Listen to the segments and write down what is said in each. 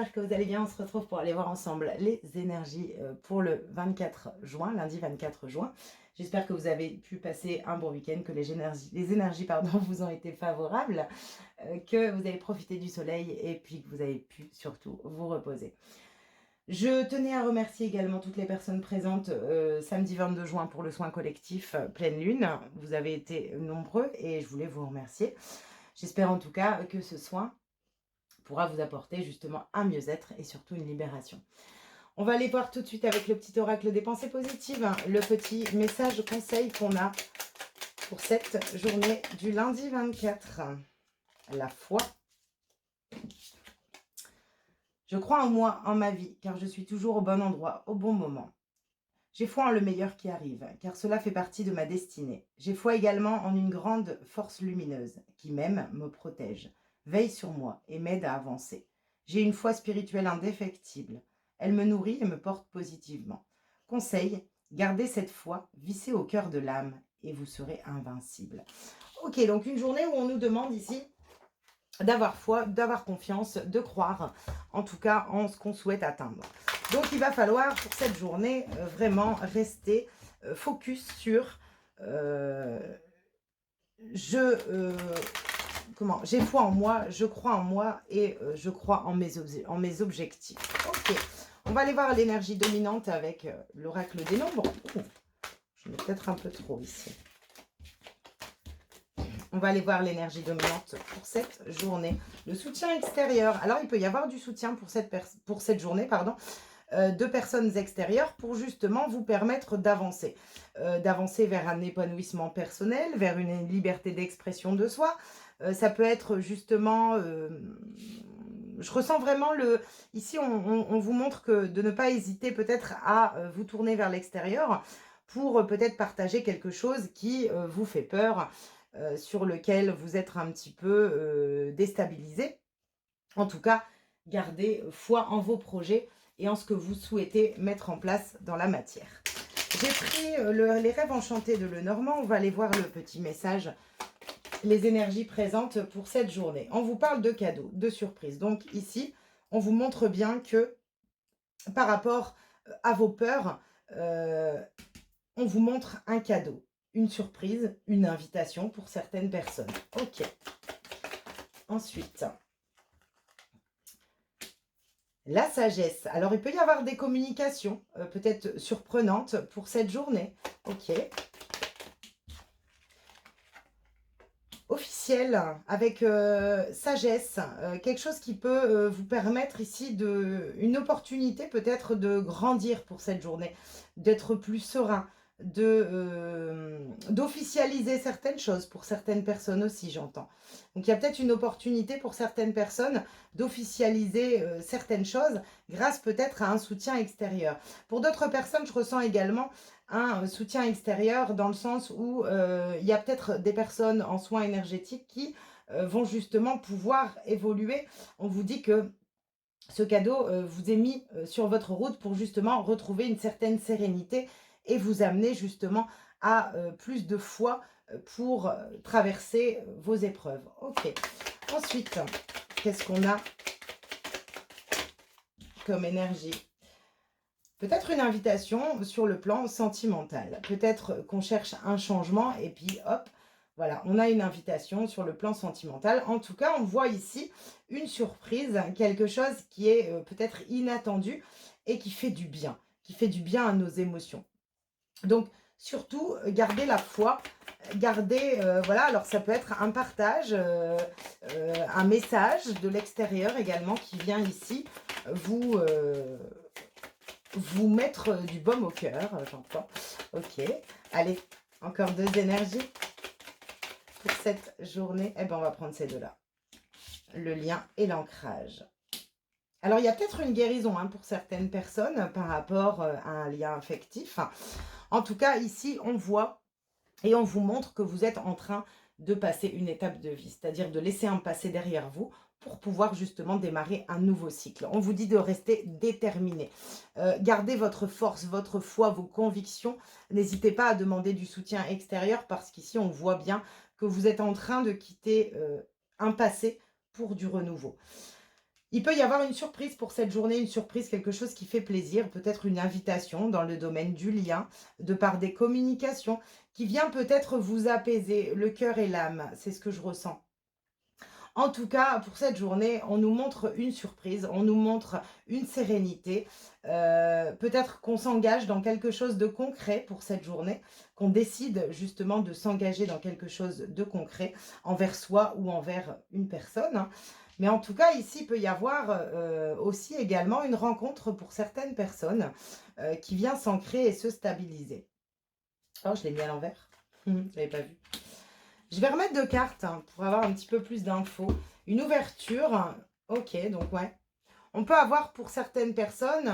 j'espère que vous allez bien. On se retrouve pour aller voir ensemble les énergies pour le 24 juin, lundi 24 juin. J'espère que vous avez pu passer un bon week-end, que les énergies pardon, vous ont été favorables, que vous avez profité du soleil et puis que vous avez pu surtout vous reposer. Je tenais à remercier également toutes les personnes présentes samedi 22 juin pour le soin collectif pleine lune. Vous avez été nombreux et je voulais vous remercier. J'espère en tout cas que ce soin pourra vous apporter justement un mieux-être et surtout une libération. On va aller voir tout de suite avec le petit oracle des pensées positives, le petit message conseil qu'on a pour cette journée du lundi 24. La foi. Je crois en moi, en ma vie, car je suis toujours au bon endroit, au bon moment. J'ai foi en le meilleur qui arrive, car cela fait partie de ma destinée. J'ai foi également en une grande force lumineuse, qui m'aime, me protège, veille sur moi et m'aide à avancer. J'ai une foi spirituelle indéfectible. Elle me nourrit et me porte positivement. Conseil, gardez cette foi vissée au cœur de l'âme et vous serez invincible. Ok, donc une journée où on nous demande ici d'avoir foi, d'avoir confiance, de croire, en tout cas en ce qu'on souhaite atteindre. Donc il va falloir pour cette journée vraiment rester focus sur j'ai foi en moi, je crois en moi et je crois en mes objectifs. Ok, on va aller voir l'énergie dominante avec l'oracle des nombres. Je mets peut-être un peu trop ici. On va aller voir l'énergie dominante pour cette journée. Le soutien extérieur. Alors, il peut y avoir du soutien pour cette journée, de personnes extérieures pour justement vous permettre d'avancer. D'avancer vers un épanouissement personnel, vers une liberté d'expression de soi. Ça peut être justement... je ressens vraiment Ici, on vous montre que de ne pas hésiter peut-être à vous tourner vers l'extérieur pour peut-être partager quelque chose qui vous fait peur, sur lequel vous êtes un petit peu déstabilisé. En tout cas, gardez foi en vos projets et en ce que vous souhaitez mettre en place dans la matière. J'ai pris les rêves enchantés de Lenormand. On va aller voir le petit message, les énergies présentes pour cette journée. On vous parle de cadeaux, de surprises. Donc ici, on vous montre bien que par rapport à vos peurs, on vous montre un cadeau, une surprise, une invitation pour certaines personnes. Ok. Ensuite, la sagesse. Alors, il peut y avoir des communications peut-être surprenantes pour cette journée. Ok. Officiel, avec sagesse. Quelque chose qui peut vous permettre ici une opportunité peut-être de grandir pour cette journée. D'être plus serein. D'officialiser certaines choses pour certaines personnes aussi, j'entends. Donc, il y a peut-être une opportunité pour certaines personnes d'officialiser certaines choses grâce peut-être à un soutien extérieur. Pour d'autres personnes, je ressens également un soutien extérieur dans le sens où il y a peut-être des personnes en soins énergétiques qui vont justement pouvoir évoluer. On vous dit que ce cadeau vous est mis sur votre route pour justement retrouver une certaine sérénité et vous amener justement à plus de foi pour traverser vos épreuves. Ok. Ensuite, qu'est-ce qu'on a comme énergie? Peut-être une invitation sur le plan sentimental. Peut-être qu'on cherche un changement et puis hop, voilà, on a une invitation sur le plan sentimental. En tout cas, on voit ici une surprise, quelque chose qui est peut-être inattendu et qui fait du bien à nos émotions. Donc, surtout, gardez la foi, gardez, voilà, alors ça peut être un partage, un message de l'extérieur également qui vient ici vous mettre du baume au cœur, j'entends. Ok, allez, encore deux énergies pour cette journée. Eh bien, on va prendre ces deux-là. Le lien et l'ancrage. Alors, il y a peut-être une guérison pour certaines personnes par rapport à un lien affectif. En tout cas, ici, on voit et on vous montre que vous êtes en train de passer une étape de vie, c'est-à-dire de laisser un passé derrière vous pour pouvoir justement démarrer un nouveau cycle. On vous dit de rester déterminé. Gardez votre force, votre foi, vos convictions. N'hésitez pas à demander du soutien extérieur parce qu'ici, on voit bien que vous êtes en train de quitter un passé pour du renouveau. Il peut y avoir une surprise pour cette journée, une surprise, quelque chose qui fait plaisir, peut-être une invitation dans le domaine du lien, de par des communications, qui vient peut-être vous apaiser le cœur et l'âme. C'est ce que je ressens. En tout cas, pour cette journée, on nous montre une surprise, on nous montre une sérénité. Peut-être qu'on s'engage dans quelque chose de concret pour cette journée, qu'on décide justement de s'engager dans quelque chose de concret envers soi ou envers une personne, hein. Mais en tout cas, ici, il peut y avoir aussi également une rencontre pour certaines personnes qui vient s'ancrer et se stabiliser. Oh, je l'ai mis à l'envers. Je ne l'avais pas vu. Je vais remettre 2 cartes hein, pour avoir un petit peu plus d'infos. Une ouverture. Ok, donc ouais. On peut avoir pour certaines personnes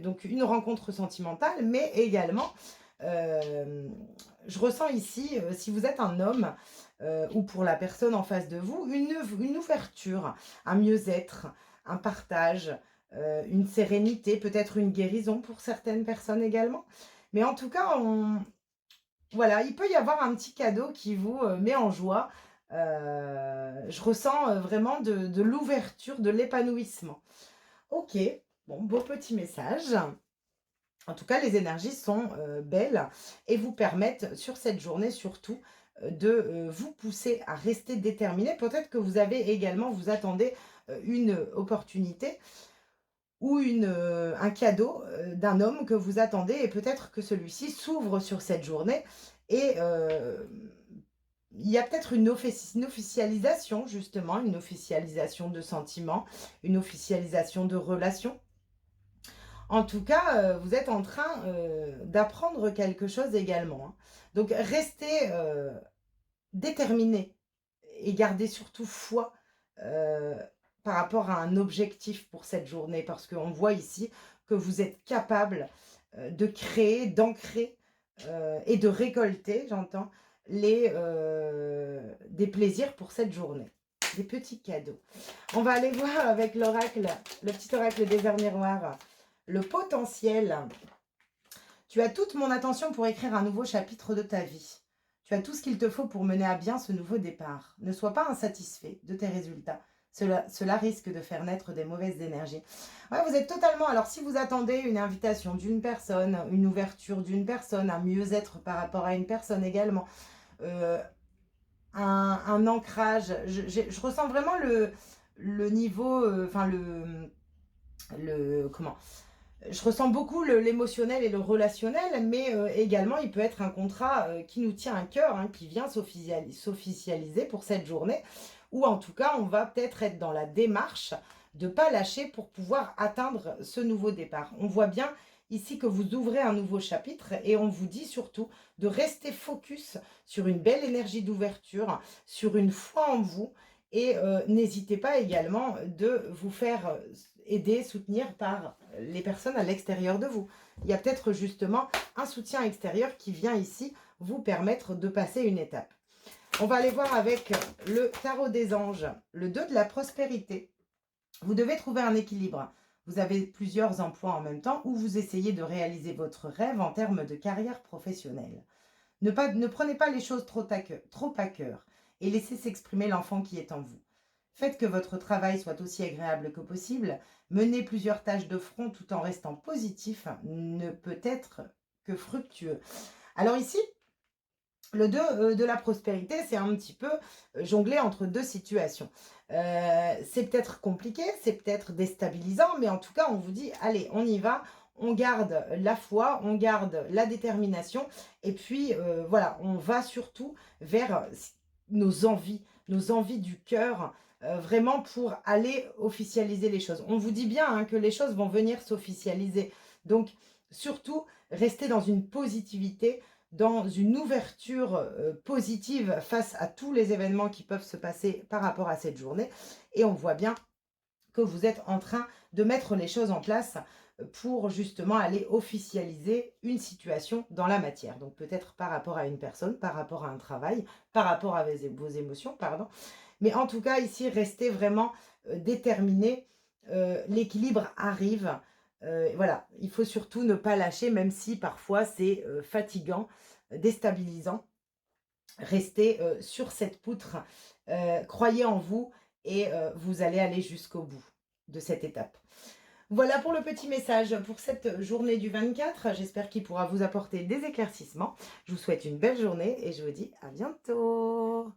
donc une rencontre sentimentale, mais également, je ressens ici, si vous êtes un homme ou pour la personne en face de vous, une ouverture, un mieux-être, un partage, une sérénité, peut-être une guérison pour certaines personnes également. Mais en tout cas, voilà, il peut y avoir un petit cadeau qui vous, met en joie. Je ressens, vraiment de l'ouverture, de l'épanouissement. OK, bon, beau petit message. En tout cas, les énergies sont, belles et vous permettent sur cette journée surtout, de, vous pousser à rester déterminé. Peut-être que vous avez également vous attendez, une opportunité ou un cadeau, d'un homme que vous attendez et peut-être que celui-ci s'ouvre sur cette journée et il y a peut-être une officialisation justement, une officialisation de sentiments, une officialisation de relations. En tout cas, vous êtes en train, d'apprendre quelque chose également, hein. Donc restez, déterminés et gardez surtout foi, heu, par rapport à un objectif pour cette journée. Parce qu'on voit ici que vous êtes capable, de créer, d'ancrer, et de récolter, j'entends, des plaisirs pour cette journée. Des petits cadeaux. On va aller voir avec l'oracle, le petit oracle des heures miroirs, le potentiel. Tu as toute mon attention pour écrire un nouveau chapitre de ta vie. Tu as tout ce qu'il te faut pour mener à bien ce nouveau départ. Ne sois pas insatisfait de tes résultats. Cela risque de faire naître des mauvaises énergies. Ouais, vous êtes totalement... Alors, si vous attendez une invitation d'une personne, une ouverture d'une personne, un mieux-être par rapport à une personne également, euh, un ancrage, je ressens vraiment le niveau, enfin comment je ressens beaucoup l'émotionnel et le relationnel, mais également, il peut être un contrat qui nous tient à cœur, hein, qui vient s'officialiser pour cette journée, ou en tout cas, on va peut-être être dans la démarche de ne pas lâcher pour pouvoir atteindre ce nouveau départ. On voit bien ici que vous ouvrez un nouveau chapitre et on vous dit surtout de rester focus sur une belle énergie d'ouverture, sur une foi en vous, et n'hésitez pas également de vous faire aider, soutenir par les personnes à l'extérieur de vous. Il y a peut-être justement un soutien extérieur qui vient ici vous permettre de passer une étape. On va aller voir avec le tarot des anges, le 2 de la prospérité. Vous devez trouver un équilibre. Vous avez plusieurs emplois en même temps ou vous essayez de réaliser votre rêve en termes de carrière professionnelle. Ne prenez pas les choses trop à cœur et laissez s'exprimer l'enfant qui est en vous. Faites que votre travail soit aussi agréable que possible. Mener plusieurs tâches de front tout en restant positif ne peut être que fructueux. Alors ici, le 2 de la prospérité, c'est un petit peu jongler entre deux situations. C'est peut-être compliqué, c'est peut-être déstabilisant, mais en tout cas, on vous dit, allez, on y va, on garde la foi, on garde la détermination, et puis voilà, on va surtout vers nos envies du cœur, vraiment pour aller officialiser les choses. On vous dit bien hein, que les choses vont venir s'officialiser. Donc, surtout, restez dans une positivité, dans une ouverture positive face à tous les événements qui peuvent se passer par rapport à cette journée. Et on voit bien que vous êtes en train de mettre les choses en place pour justement aller officialiser une situation dans la matière. Donc peut-être par rapport à une personne, par rapport à un travail, par rapport à vos émotions, pardon. Mais en tout cas, ici, restez vraiment déterminé. L'équilibre arrive. Voilà, il faut surtout ne pas lâcher, même si parfois c'est fatigant, déstabilisant. Restez sur cette poutre, croyez en vous et vous allez aller jusqu'au bout. de cette étape. Voilà pour le petit message pour cette journée du 24. J'espère qu'il pourra vous apporter des éclaircissements. Je vous souhaite une belle journée et je vous dis à bientôt.